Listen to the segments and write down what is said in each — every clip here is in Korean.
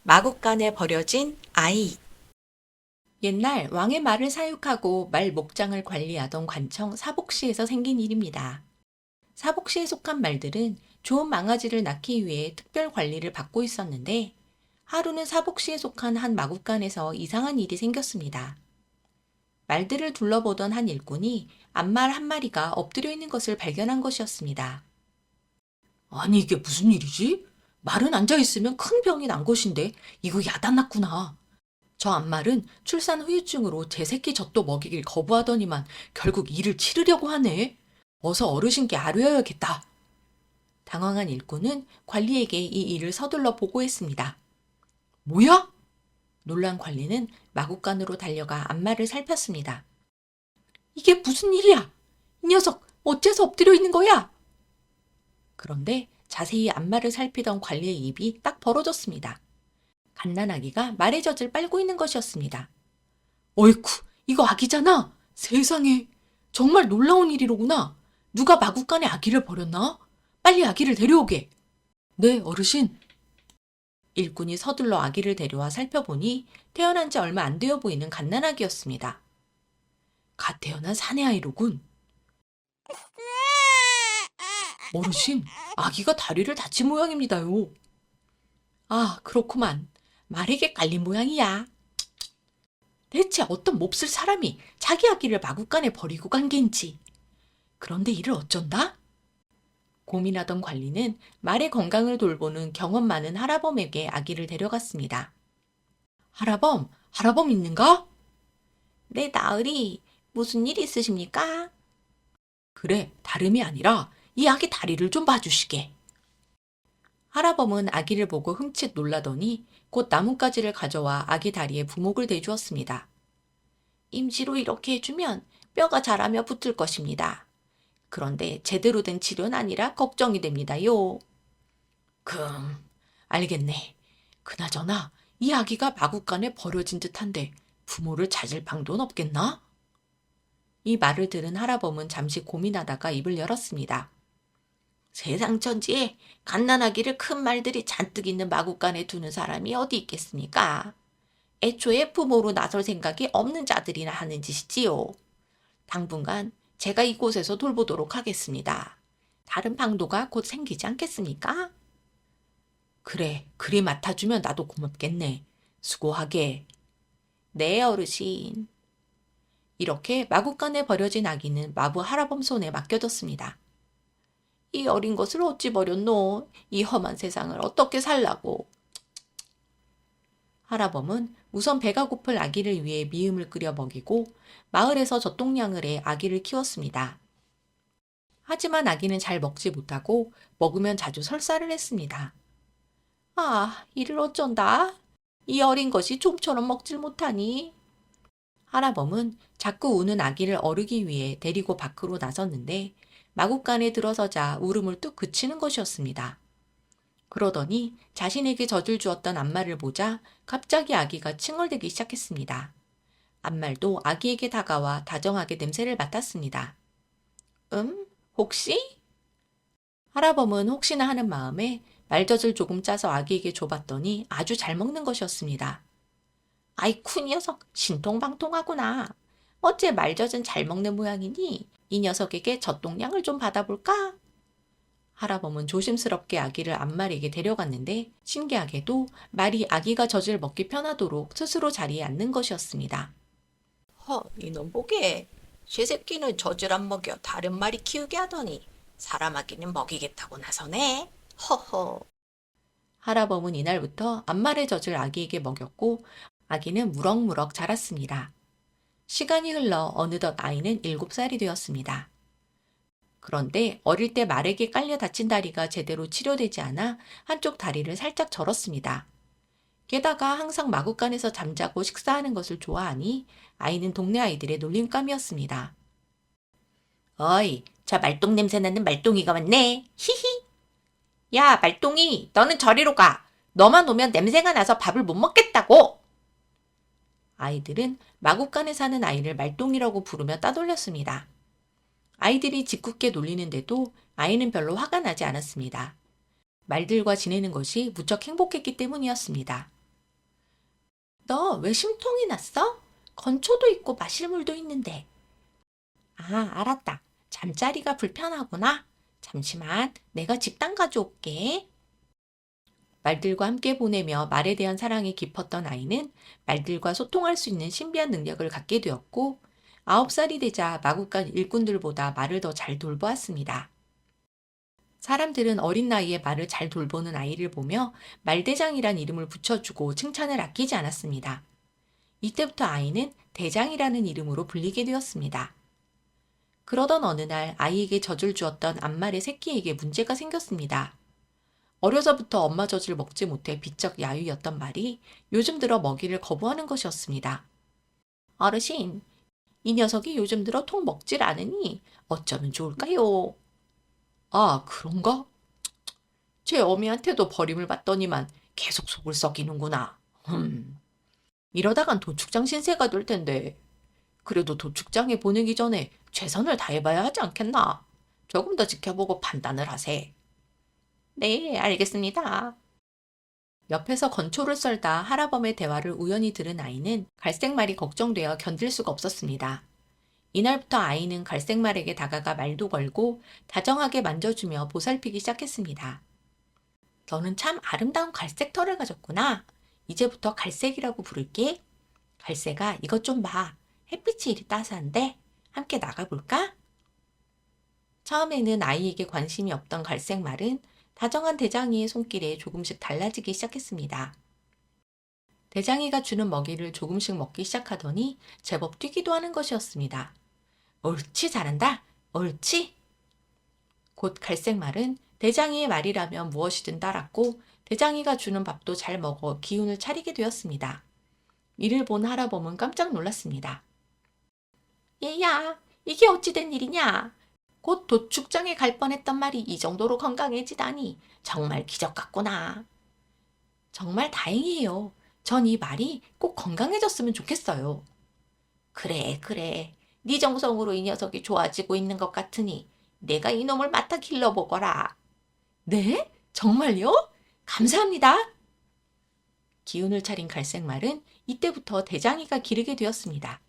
마국간에 버려진 아이. 옛날 왕의 말을 사육하고 말 목장을 관리하던 관청 사복시에서 생긴 일입니다. 사복시에 속한 말들은 좋은 망아지를 낳기 위해 특별 관리를 받고 있었는데 하루는 사복시에 속한 한 마국간에서 이상한 일이 생겼습니다. 말들을 둘러보던 한 일꾼이 암말 한 마리가 엎드려 있는 것을 발견한 것이었습니다. 아니, 이게 무슨 일이지? 말은 앉아있으면 큰 병이 난 것인데 이거 야단났구나. 저 암말은 출산 후유증으로 제 새끼 젖도 먹이길 거부하더니만 결국 이를 치르려고 하네. 어서 어르신께 아뢰어야겠다. 당황한 일꾼은 관리에게 이 일을 서둘러 보고했습니다. 뭐야? 놀란 관리는 마국간으로 달려가 암말을 살폈습니다. 이게 무슨 일이야? 이 녀석 어째서 엎드려 있는 거야? 그런데 자세히 암말을 살피던 관리의 입이 딱 벌어졌습니다. 갓난아기가 말의 젖을 빨고 있는 것이었습니다. 어이쿠, 이거 아기잖아. 세상에, 정말 놀라운 일이로구나. 누가 마구간에 아기를 버렸나? 빨리 아기를 데려오게. 네, 어르신. 일꾼이 서둘러 아기를 데려와 살펴보니 태어난 지 얼마 안 되어 보이는 갓난아기였습니다. 갓 태어난 사내아이로군. 어르신, 아기가 다리를 다친 모양입니다요. 아, 그렇구만. 말에게 깔린 모양이야. 대체 어떤 몹쓸 사람이 자기 아기를 마구간에 버리고 간 겐지. 그런데 이를 어쩐다? 고민하던 관리는 말의 건강을 돌보는 경험 많은 하라범에게 아기를 데려갔습니다. 하라범 있는가? 네, 나으리, 무슨 일 있으십니까? 그래, 다름이 아니라 이 아기 다리를 좀 봐주시게. 하라범은 아기를 보고 흠칫 놀라더니 곧 나뭇가지를 가져와 아기 다리에 부목을 대주었습니다. 임시로 이렇게 해주면 뼈가 자라며 붙을 것입니다. 그런데 제대로 된 치료는 아니라 걱정이 됩니다요. 알겠네. 그나저나 이 아기가 마구간에 버려진 듯한데 부모를 찾을 방도는 없겠나? 이 말을 들은 하라범은 잠시 고민하다가 입을 열었습니다. 세상 천지에 갓난아기를 큰 말들이 잔뜩 있는 마구간에 두는 사람이 어디 있겠습니까? 애초에 부모로 나설 생각이 없는 자들이나 하는 짓이지요. 당분간 제가 이곳에서 돌보도록 하겠습니다. 다른 방도가 곧 생기지 않겠습니까? 그래, 그리 맡아주면 나도 고맙겠네. 수고하게. 네, 어르신. 이렇게 마구간에 버려진 아기는 마부 하라범 손에 맡겨졌습니다. 이 어린 것을 어찌 버렸노? 이 험한 세상을 어떻게 살라고? 하라범은 우선 배가 고플 아기를 위해 미음을 끓여 먹이고 마을에서 젖동량을 해 아기를 키웠습니다. 하지만 아기는 잘 먹지 못하고 먹으면 자주 설사를 했습니다. 아, 이를 어쩐다? 이 어린 것이 좀처럼 먹질 못하니? 하라범은 자꾸 우는 아기를 어르기 위해 데리고 밖으로 나섰는데 마구간에 들어서자 울음을 뚝 그치는 것이었습니다. 그러더니 자신에게 젖을 주었던 암말을 보자 갑자기 아기가 칭얼대기 시작했습니다. 암말도 아기에게 다가와 다정하게 냄새를 맡았습니다. 혹시? 하라범은 혹시나 하는 마음에 말젖을 조금 짜서 아기에게 줘봤더니 아주 잘 먹는 것이었습니다. 아이쿠 녀석 신통방통하구나. 어째 말젖은 잘 먹는 모양이니 이 녀석에게 젖동량을 좀 받아볼까? 하라범은 조심스럽게 아기를 암말에게 데려갔는데 신기하게도 말이 아기가 젖을 먹기 편하도록 스스로 자리에 앉는 것이었습니다. 이놈 보게. 제 새끼는 젖을 안 먹여 다른 말이 키우게 하더니 사람 아기는 먹이겠다고 나서네. 허허. 하라범은 이날부터 암말의 젖을 아기에게 먹였고 아기는 무럭무럭 자랐습니다. 시간이 흘러 어느덧 아이는 7살이 되었습니다. 그런데 어릴 때 말에게 깔려 다친 다리가 제대로 치료되지 않아 한쪽 다리를 살짝 절었습니다. 게다가 항상 마구간에서 잠자고 식사하는 것을 좋아하니 아이는 동네 아이들의 놀림감이었습니다. 어이, 저 말똥 냄새 나는 말똥이가 왔네. 히히. 야, 말똥이, 너는 저리로 가. 너만 오면 냄새가 나서 밥을 못 먹겠다고. 아이들은 마구간에 사는 아이를 말똥이라고 부르며 따돌렸습니다. 아이들이 짓궂게 놀리는데도 아이는 별로 화가 나지 않았습니다. 말들과 지내는 것이 무척 행복했기 때문이었습니다. 너 왜 심통이 났어? 건초도 있고 마실 물도 있는데. 아, 알았다. 잠자리가 불편하구나. 잠시만, 내가 집단 가져올게. 말들과 함께 보내며 말에 대한 사랑이 깊었던 아이는 말들과 소통할 수 있는 신비한 능력을 갖게 되었고, 9살이 되자 마구간 일꾼들보다 말을 더 잘 돌보았습니다. 사람들은 어린 나이에 말을 잘 돌보는 아이를 보며 말대장이란 이름을 붙여주고 칭찬을 아끼지 않았습니다. 이때부터 아이는 대장이라는 이름으로 불리게 되었습니다. 그러던 어느 날 아이에게 젖을 주었던 암말의 새끼에게 문제가 생겼습니다. 어려서부터 엄마 젖을 먹지 못해 비쩍 야유였던 말이 요즘 들어 먹이를 거부하는 것이었습니다. 어르신, 이 녀석이 요즘 들어 통 먹질 않으니 어쩌면 좋을까요? 아, 그런가? 제 어미한테도 버림을 받더니만 계속 속을 썩이는구나. 이러다간 도축장 신세가 될 텐데. 그래도 도축장에 보내기 전에 최선을 다해봐야 하지 않겠나? 조금 더 지켜보고 판단을 하세. 네, 알겠습니다. 옆에서 건초를 썰다 하라범의 대화를 우연히 들은 아이는 갈색말이 걱정되어 견딜 수가 없었습니다. 이날부터 아이는 갈색말에게 다가가 말도 걸고 다정하게 만져주며 보살피기 시작했습니다. 너는 참 아름다운 갈색 털을 가졌구나. 이제부터 갈색이라고 부를게. 갈색아, 이것 좀 봐. 햇빛이 이리 따스한데? 함께 나가볼까? 처음에는 아이에게 관심이 없던 갈색말은 다정한 대장이의 손길에 조금씩 달라지기 시작했습니다. 대장이가 주는 먹이를 조금씩 먹기 시작하더니 제법 뛰기도 하는 것이었습니다. 옳지, 잘한다. 옳지. 곧 갈색말은 대장이의 말이라면 무엇이든 따랐고 대장이가 주는 밥도 잘 먹어 기운을 차리게 되었습니다. 이를 본 하라범은 깜짝 놀랐습니다. 얘야, 이게 어찌 된 일이냐? 곧 도축장에 갈 뻔했던 말이 이 정도로 건강해지다니 정말 기적 같구나. 정말 다행이에요. 전 이 말이 꼭 건강해졌으면 좋겠어요. 그래, 그래. 네 정성으로 이 녀석이 좋아지고 있는 것 같으니 내가 이놈을 맡아 길러보거라. 네? 정말요? 감사합니다. 기운을 차린 갈색말은 이때부터 대장이가 기르게 되었습니다.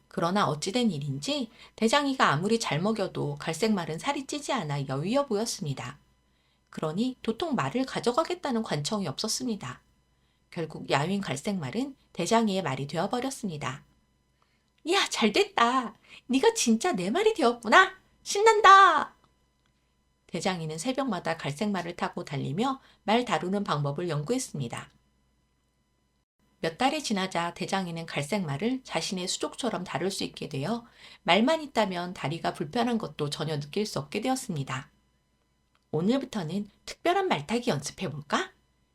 그러나 어찌된 일인지 대장이가 아무리 잘 먹여도 갈색말은 살이 찌지 않아 여위어 보였습니다. 그러니 도통 말을 가져가겠다는 관청이 없었습니다. 결국 야윈 갈색말은 대장이의 말이 되어버렸습니다. 야, 잘됐다. 네가 진짜 내 말이 되었구나. 신난다. 대장이는 새벽마다 갈색말을 타고 달리며 말 다루는 방법을 연구했습니다. 몇 달이 지나자 대장이는 갈색말을 자신의 수족처럼 다룰 수 있게 되어 말만 있다면 다리가 불편한 것도 전혀 느낄 수 없게 되었습니다. 오늘부터는 특별한 말타기 연습해볼까?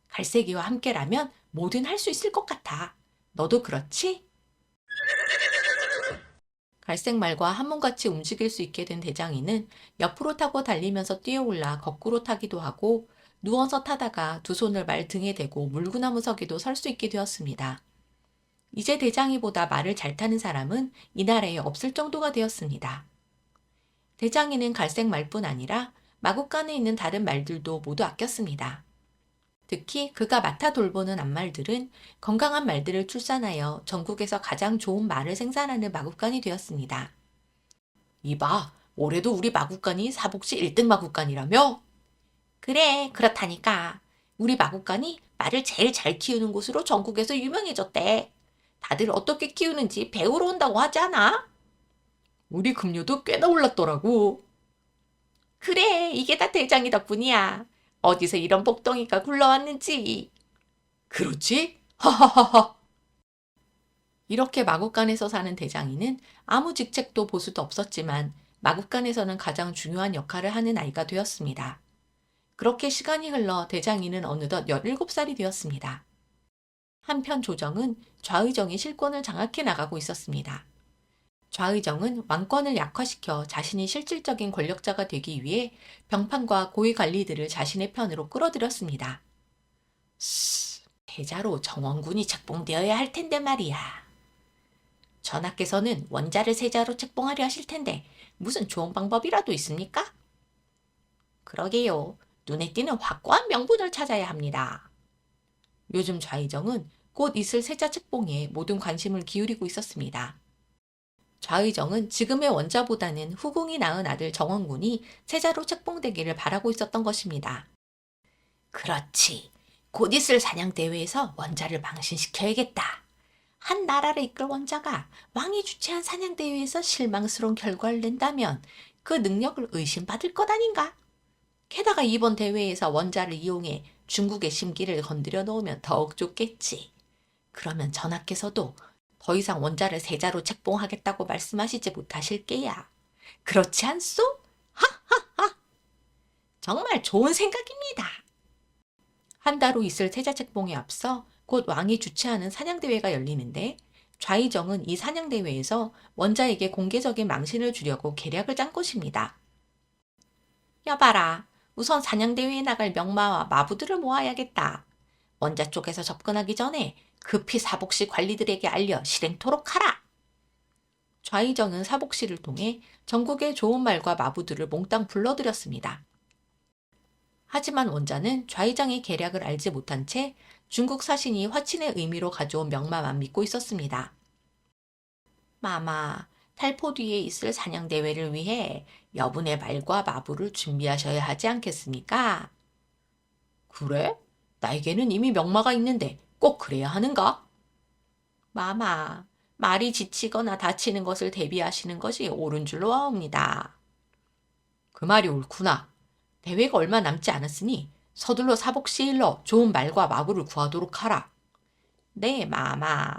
갈색이와 함께라면 뭐든 할 수 있을 것 같아. 너도 그렇지? 갈색말과 한 몸같이 움직일 수 있게 된 대장이는 옆으로 타고 달리면서 뛰어올라 거꾸로 타기도 하고 누워서 타다가 두 손을 말 등에 대고 물구나무 서기도 설 수 있게 되었습니다. 이제 대장이보다 말을 잘 타는 사람은 이 나라에 없을 정도가 되었습니다. 대장이는 갈색 말뿐 아니라 마구간에 있는 다른 말들도 모두 아꼈습니다. 특히 그가 맡아 돌보는 암말들은 건강한 말들을 출산하여 전국에서 가장 좋은 말을 생산하는 마구간이 되었습니다. 이봐, 올해도 우리 마구간이 사복시 1등 마구간이라며? 그래, 그렇다니까. 우리 마구간이 말을 제일 잘 키우는 곳으로 전국에서 유명해졌대. 다들 어떻게 키우는지 배우러 온다고 하지 않아? 우리 급료도 꽤나 올랐더라고. 그래, 이게 다 대장이 덕분이야. 어디서 이런 복덩이가 굴러왔는지. 그렇지? 하하하하. 이렇게 마구간에서 사는 대장이는 아무 직책도 보수도 없었지만 마구간에서는 가장 중요한 역할을 하는 아이가 되었습니다. 그렇게 시간이 흘러 대장이는 어느덧 17살이 되었습니다. 한편 조정은 좌의정이 실권을 장악해 나가고 있었습니다. 좌의정은 왕권을 약화시켜 자신이 실질적인 권력자가 되기 위해 병판과 고위 관리들을 자신의 편으로 끌어들였습니다. 대자로 정원군이 책봉되어야 할 텐데 말이야. 전하께서는 원자를 세자로 책봉하려 하실 텐데 무슨 좋은 방법이라도 있습니까? 그러게요. 눈에 띄는 확고한 명분을 찾아야 합니다. 요즘 좌의정은 곧 있을 세자 책봉에 모든 관심을 기울이고 있었습니다. 좌의정은 지금의 원자보다는 후궁이 낳은 아들 정원군이 세자로 책봉되기를 바라고 있었던 것입니다. 그렇지. 곧 있을 사냥대회에서 원자를 망신시켜야겠다. 한 나라를 이끌 원자가 왕이 주최한 사냥대회에서 실망스러운 결과를 낸다면 그 능력을 의심받을 것 아닌가? 게다가 이번 대회에서 원자를 이용해 중국의 심기를 건드려 놓으면 더욱 좋겠지. 그러면 전하께서도 더 이상 원자를 세자로 책봉하겠다고 말씀하시지 못하실 게야. 그렇지 않소? 하하하! 정말 좋은 생각입니다. 한 달 후 있을 세자 책봉에 앞서 곧 왕이 주최하는 사냥대회가 열리는데 좌의정은 이 사냥대회에서 원자에게 공개적인 망신을 주려고 계략을 짠 것입니다. 여봐라. 우선 사냥대회에 나갈 명마와 마부들을 모아야겠다. 원자 쪽에서 접근하기 전에 급히 사복시 관리들에게 알려 실행토록 하라. 좌의정은 사복시를 통해 전국의 좋은 말과 마부들을 몽땅 불러들였습니다. 하지만 원자는 좌의정의 계략을 알지 못한 채 중국 사신이 화친의 의미로 가져온 명마만 믿고 있었습니다. 마마, 탈포 뒤에 있을 사냥대회를 위해 여분의 말과 마부를 준비하셔야 하지 않겠습니까? 그래? 나에게는 이미 명마가 있는데 꼭 그래야 하는가? 마마, 말이 지치거나 다치는 것을 대비하시는 것이 옳은 줄로 아옵니다. 그 말이 옳구나. 대회가 얼마 남지 않았으니 서둘러 사복시에 일러 좋은 말과 마부를 구하도록 하라. 네, 마마.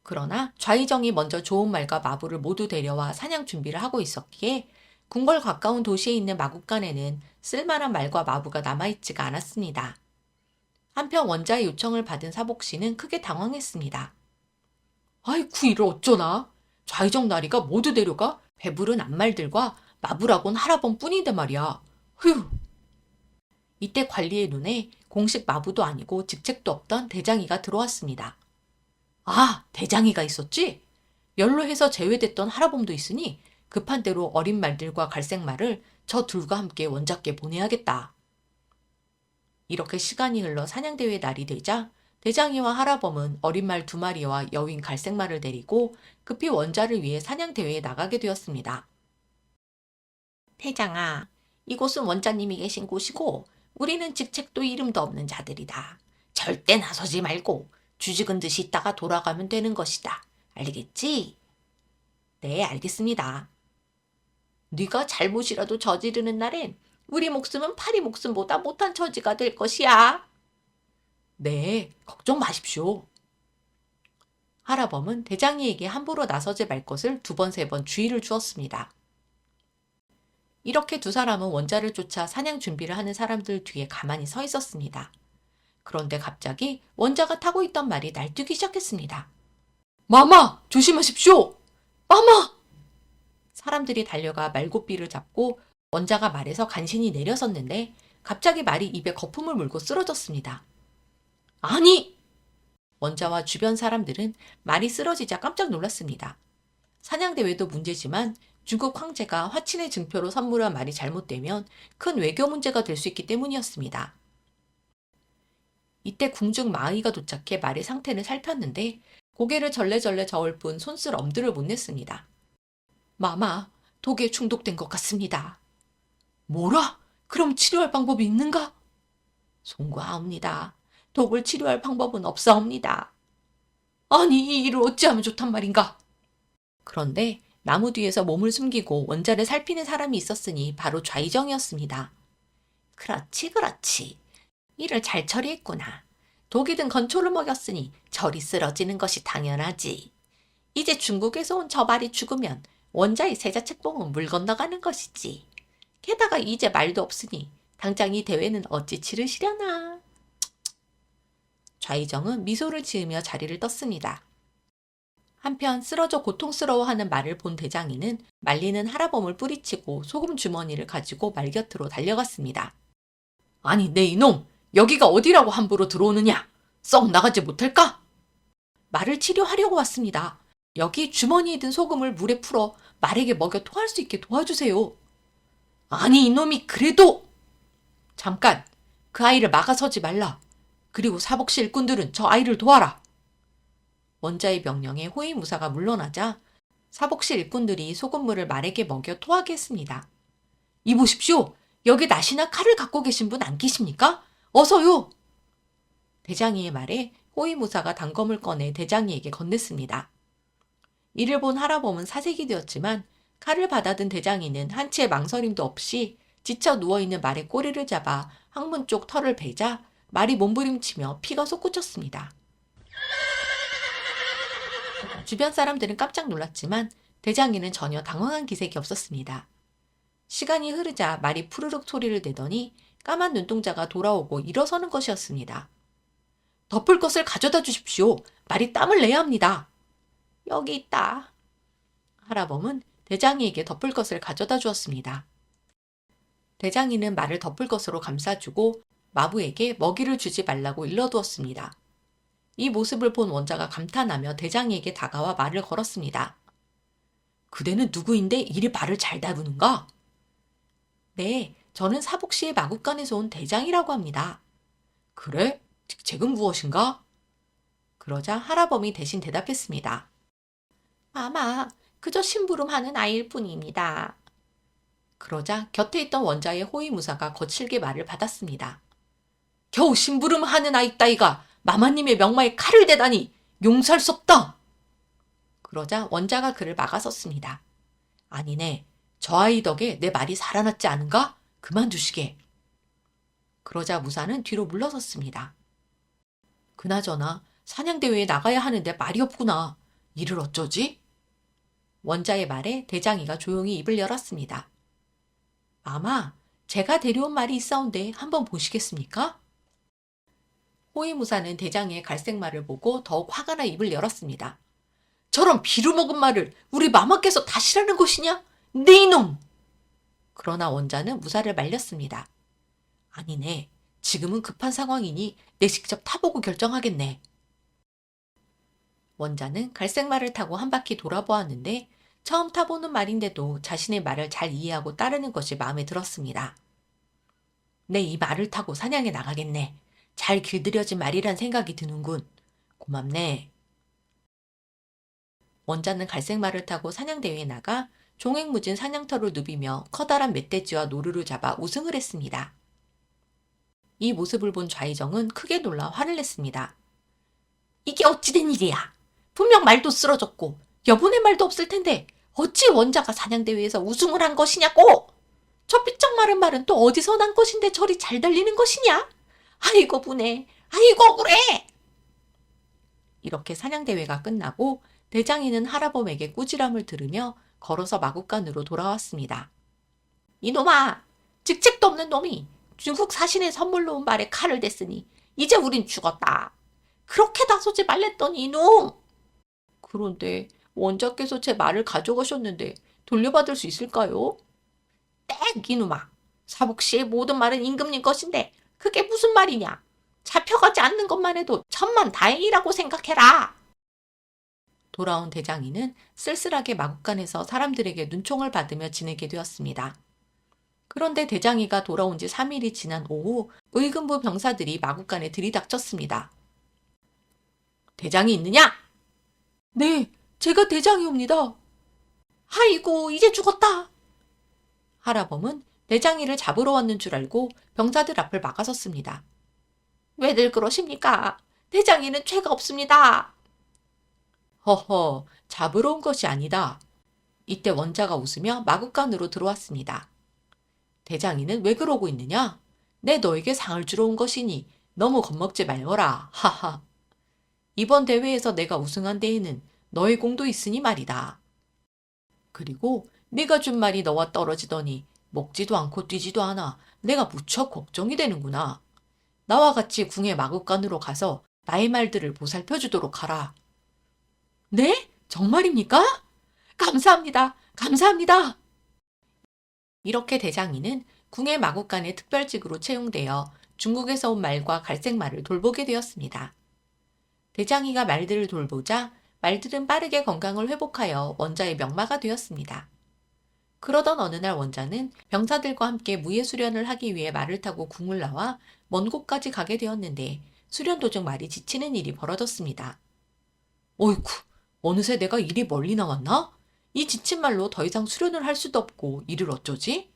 그러나 좌의정이 먼저 좋은 말과 마부를 모두 데려와 사냥 준비를 하고 있었기에 궁궐 가까운 도시에 있는 마국간에는 쓸만한 말과 마부가 남아있지가 않았습니다. 한편 원자의 요청을 받은 사복씨는 크게 당황했습니다. 아이쿠 이를 어쩌나? 좌의정 나리가 모두 데려가 배부른 암말들과 마부라곤 하라본 뿐인데 말이야. 휴. 이때 관리의 눈에 공식 마부도 아니고 직책도 없던 대장이가 들어왔습니다. 아, 대장이가 있었지? 연로해서 제외됐던 하라범도 있으니 급한 대로 어린 말들과 갈색 말을 저 둘과 함께 원작께 보내야겠다. 이렇게 시간이 흘러 사냥대회 날이 되자 대장이와 하라범은 어린 말 2마리와 여윈 갈색 말을 데리고 급히 원자를 위해 사냥대회에 나가게 되었습니다. 대장아, 이곳은 원자님이 계신 곳이고 우리는 직책도 이름도 없는 자들이다. 절대 나서지 말고 주죽은 듯이 있다가 돌아가면 되는 것이다. 알겠지? 네, 알겠습니다. 네가 잘못이라도 저지르는 날엔 우리 목숨은 파리 목숨보다 못한 처지가 될 것이야. 네, 걱정 마십시오. 하라범은 대장이에게 함부로 나서지 말 것을 2번, 3번 주의를 주었습니다. 이렇게 두 사람은 원자를 쫓아 사냥 준비를 하는 사람들 뒤에 가만히 서 있었습니다. 그런데 갑자기 원자가 타고 있던 말이 날뛰기 시작했습니다. 마마! 조심하십시오! 마마! 사람들이 달려가 말고삐를 잡고 원자가 말에서 간신히 내려섰는데 갑자기 말이 입에 거품을 물고 쓰러졌습니다. 아니! 원자와 주변 사람들은 말이 쓰러지자 깜짝 놀랐습니다. 사냥대회도 문제지만 중국 황제가 화친의 증표로 선물한 말이 잘못되면 큰 외교 문제가 될 수 있기 때문이었습니다. 이때 궁중 마의가 도착해 말의 상태를 살폈는데 고개를 절레절레 저을 뿐 손쓸 엄두를 못 냈습니다. 마마, 독에 중독된 것 같습니다. 뭐라? 그럼 치료할 방법이 있는가? 송구하옵니다. 독을 치료할 방법은 없사옵니다. 아니, 이 일을 어찌하면 좋단 말인가? 그런데 나무 뒤에서 몸을 숨기고 원자를 살피는 사람이 있었으니 바로 좌의정이었습니다. 그렇지, 그렇지. 일을 잘 처리했구나. 독이 든 건초를 먹였으니 절이 쓰러지는 것이 당연하지. 이제 중국에서 온 저 말이 죽으면 원자의 세자 책봉은 물 건너가는 것이지. 게다가 이제 말도 없으니 당장 이 대회는 어찌 치르시려나. 좌의정은 미소를 지으며 자리를 떴습니다. 한편 쓰러져 고통스러워하는 말을 본 대장이는 말리는 하라범을 뿌리치고 소금 주머니를 가지고 말 곁으로 달려갔습니다. 아니, 내 이놈! 여기가 어디라고 함부로 들어오느냐? 썩 나가지 못할까? 말을 치료하려고 왔습니다. 여기 주머니에 든 소금을 물에 풀어 말에게 먹여 토할 수 있게 도와주세요. 아니, 이놈이 그래도! 잠깐, 그 아이를 막아서지 말라. 그리고 사복시 일꾼들은 저 아이를 도와라. 원자의 명령에 호위무사가 물러나자 사복시 일꾼들이 소금물을 말에게 먹여 토하게 했습니다. 이보십시오. 여기 낫이나 칼을 갖고 계신 분 안 계십니까? 어서요. 대장이의 말에 호위무사가 단검을 꺼내 대장이에게 건넸습니다. 이를 본 하라범은 사색이 되었지만 칼을 받아든 대장이는 한치의 망설임도 없이 지쳐 누워있는 말의 꼬리를 잡아 항문 쪽 털을 베자 말이 몸부림치며 피가 솟구쳤습니다. 주변 사람들은 깜짝 놀랐지만 대장이는 전혀 당황한 기색이 없었습니다. 시간이 흐르자 말이 푸르륵 소리를 내더니 까만 눈동자가 돌아오고 일어서는 것이었습니다. 덮을 것을 가져다 주십시오. 말이 땀을 내야 합니다. 여기 있다. 하라범은 대장이에게 덮을 것을 가져다 주었습니다. 대장이는 말을 덮을 것으로 감싸주고 마부에게 먹이를 주지 말라고 일러두었습니다. 이 모습을 본 원자가 감탄하며 대장이에게 다가와 말을 걸었습니다. 그대는 누구인데 이리 말을 잘 다루는가? 네, 저는 사복시의 마국간에서 온 대장이라고 합니다. 그래? 직책은 무엇인가? 그러자 하라범이 대신 대답했습니다. 아마 그저 심부름하는 아이일 뿐입니다. 그러자 곁에 있던 원자의 호위무사가 거칠게 말을 받았습니다. 겨우 심부름하는 아이 따위가 마마님의 명마에 칼을 대다니 용서할 수 없다. 그러자 원자가 그를 막아섰습니다. 아니네, 저 아이 덕에 내 말이 살아났지 않은가? 그만두시게. 그러자 무사는 뒤로 물러섰습니다. 그나저나 사냥대회에 나가야 하는데 말이 없구나. 이를 어쩌지? 원자의 말에 대장이가 조용히 입을 열었습니다. 아마 제가 데려온 말이 있사온데 한번 보시겠습니까? 호위무사는 대장의 갈색말을 보고 더욱 화가 나 입을 열었습니다. 저런 비루먹은 말을 우리 마마께서 다시라는 것이냐? 네 이놈! 그러나 원자는 무사를 말렸습니다. 아니네, 지금은 급한 상황이니 내 직접 타보고 결정하겠네. 원자는 갈색말을 타고 한 바퀴 돌아보았는데 처음 타보는 말인데도 자신의 말을 잘 이해하고 따르는 것이 마음에 들었습니다. 내 이 말을 타고 사냥에 나가겠네. 잘 길들여진 말이란 생각이 드는군. 고맙네. 원자는 갈색말을 타고 사냥대회에 나가 종횡무진 사냥터를 누비며 커다란 멧돼지와 노루를 잡아 우승을 했습니다. 이 모습을 본 좌의정은 크게 놀라 화를 냈습니다. 이게 어찌된 일이야? 분명 말도 쓰러졌고 여분의 말도 없을 텐데 어찌 원자가 사냥대회에서 우승을 한 것이냐고! 저 삐쩍 마른 말은 또 어디서 난 것인데 저리 잘 달리는 것이냐? 아이고 분해! 아이고 억울해! 이렇게 사냥대회가 끝나고 대장이는 하라범에게 꾸지람을 들으며 걸어서 마국간으로 돌아왔습니다. 이놈아! 직책도 없는 놈이 중국 사신의 선물로 온 말에 칼을 댔으니 이제 우린 죽었다. 그렇게 나서지 말랬더니 이놈! 그런데 원자께서 제 말을 가져가셨는데 돌려받을 수 있을까요? 땡 이놈아! 사복시의 모든 말은 임금님 것인데 그게 무슨 말이냐? 잡혀가지 않는 것만 해도 천만다행이라고 생각해라. 돌아온 대장이는 쓸쓸하게 마국간에서 사람들에게 눈총을 받으며 지내게 되었습니다. 그런데 대장이가 돌아온 지 3일이 지난 오후 의금부 병사들이 마국간에 들이닥쳤습니다. 대장이 있느냐? 네, 제가 대장이옵니다. 아이고, 이제 죽었다. 하라범은 대장이를 잡으러 왔는 줄 알고 병사들 앞을 막아섰습니다. 왜들 그러십니까? 대장이는 죄가 없습니다. 허허, 잡으러 온 것이 아니다. 이때 원자가 웃으며 마국간으로 들어왔습니다. 대장이는 왜 그러고 있느냐? 내 너에게 상을 주러 온 것이니 너무 겁먹지 말거라. 하하. 이번 대회에서 내가 우승한 데에는 너의 공도 있으니 말이다. 그리고 네가 준 말이 너와 떨어지더니 먹지도 않고 뛰지도 않아 내가 무척 걱정이 되는구나. 나와 같이 궁의 마국간으로 가서 나의 말들을 보살펴주도록 하라. 네? 정말입니까? 감사합니다. 감사합니다. 이렇게 대장이는 궁의 마국간의 특별직으로 채용되어 중국에서 온 말과 갈색말을 돌보게 되었습니다. 대장이가 말들을 돌보자 말들은 빠르게 건강을 회복하여 원자의 명마가 되었습니다. 그러던 어느 날 원자는 병사들과 함께 무예 수련을 하기 위해 말을 타고 궁을 나와 먼 곳까지 가게 되었는데 수련 도중 말이 지치는 일이 벌어졌습니다. 어이쿠, 어느새 내가 이리 멀리 나왔나? 이 지친 말로 더 이상 수련을 할 수도 없고 이를 어쩌지?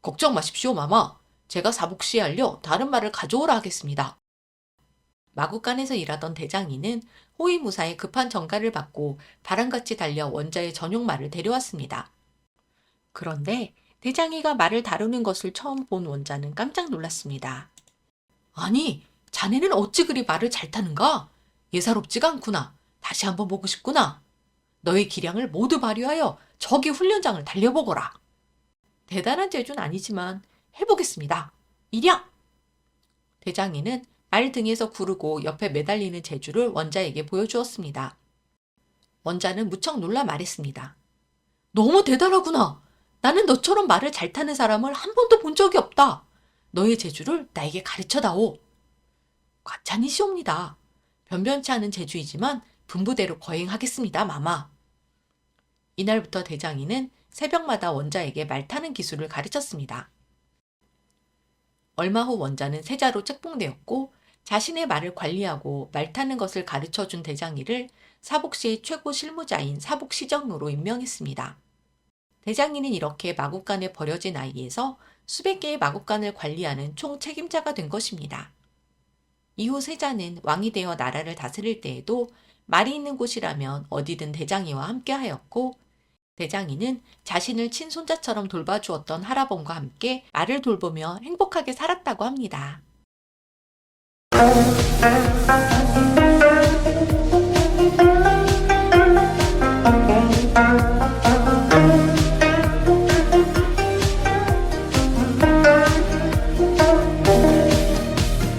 걱정 마십시오, 마마. 제가 사복시에 알려 다른 말을 가져오라 하겠습니다. 마국간에서 일하던 대장이는 호위무사의 급한 전가를 받고 바람같이 달려 원자의 전용 말을 데려왔습니다. 그런데 대장이가 말을 다루는 것을 처음 본 원자는 깜짝 놀랐습니다. 아니, 자네는 어찌 그리 말을 잘 타는가? 예사롭지가 않구나. 다시 한번 보고 싶구나. 너의 기량을 모두 발휘하여 저기 훈련장을 달려보거라. 대단한 재주는 아니지만 해보겠습니다. 이랴! 대장이는 말 등에서 구르고 옆에 매달리는 재주를 원자에게 보여주었습니다. 원자는 무척 놀라 말했습니다. 너무 대단하구나. 나는 너처럼 말을 잘 타는 사람을 한 번도 본 적이 없다. 너의 재주를 나에게 가르쳐다오. 과찬이시옵니다. 변변치 않은 재주이지만 분부대로 거행하겠습니다, 마마. 이날부터 대장이는 새벽마다 원자에게 말 타는 기술을 가르쳤습니다. 얼마 후 원자는 세자로 책봉되었고 자신의 말을 관리하고 말 타는 것을 가르쳐준 대장이를 사복시의 최고 실무자인 사복시정으로 임명했습니다. 대장이는 이렇게 마국간에 버려진 아이에서 수백 개의 마국간을 관리하는 총 책임자가 된 것입니다. 이후 세자는 왕이 되어 나라를 다스릴 때에도 말이 있는 곳이라면 어디든 대장이와 함께하였고 대장이는 자신을 친손자처럼 돌봐주었던 할아범과 함께 말을 돌보며 행복하게 살았다고 합니다.